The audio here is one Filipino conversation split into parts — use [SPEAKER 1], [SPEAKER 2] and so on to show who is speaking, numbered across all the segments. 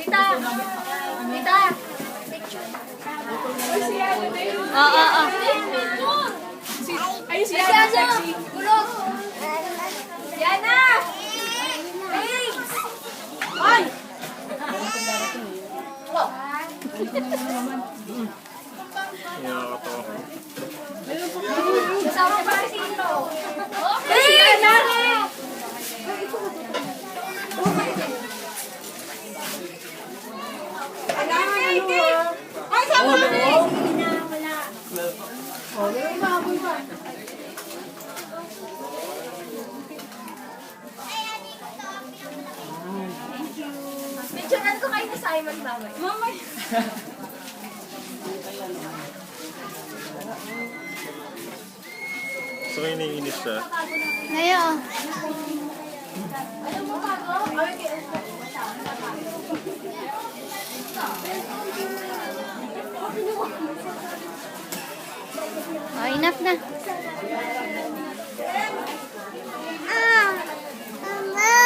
[SPEAKER 1] Tita! Tita!
[SPEAKER 2] Oo.
[SPEAKER 1] Ay, si Yana, sexy. Gulog! Yana! Thanks! Ay! Kasama pa si Ito. Ay, si Yana! Ay, sama! Picturean ko kayo na Simon mamay. Mamay!
[SPEAKER 3] So kayo naiinis siya?
[SPEAKER 2] Ngayon.
[SPEAKER 1] Alam mo ba ko? Okay.
[SPEAKER 2] Oh, enough na. Mama!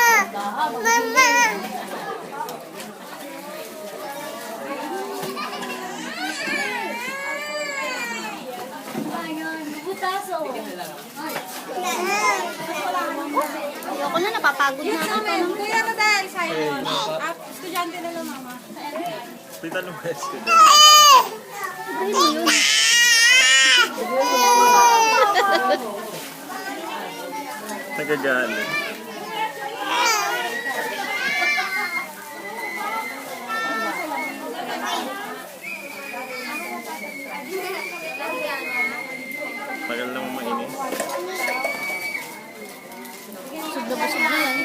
[SPEAKER 1] Butaso.
[SPEAKER 2] Ayoko na, napapagod na ako.
[SPEAKER 1] Kuya na dahil Simon. Estudyante na lang mama.
[SPEAKER 3] Tita lumayas ka dyan.
[SPEAKER 2] Ano yun?
[SPEAKER 3] Nagagalit. Tagal na mo mainis.
[SPEAKER 2] Busog na yan.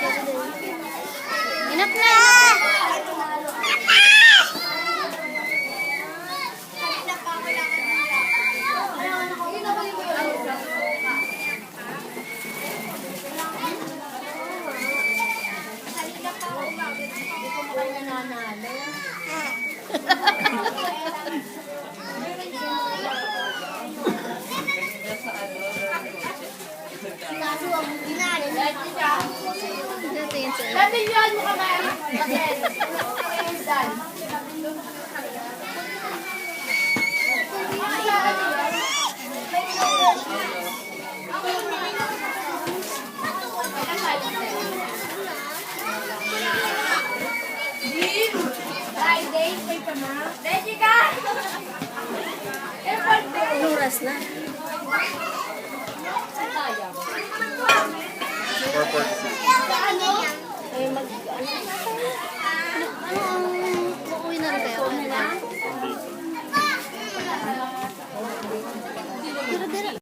[SPEAKER 2] Enough na! Ito yun sa'yo.
[SPEAKER 1] Dati yun mo kamay. Dan. Friday, pay pa na. Ready ka?
[SPEAKER 2] Anong oras na?
[SPEAKER 3] 446.
[SPEAKER 2] Ay, ano?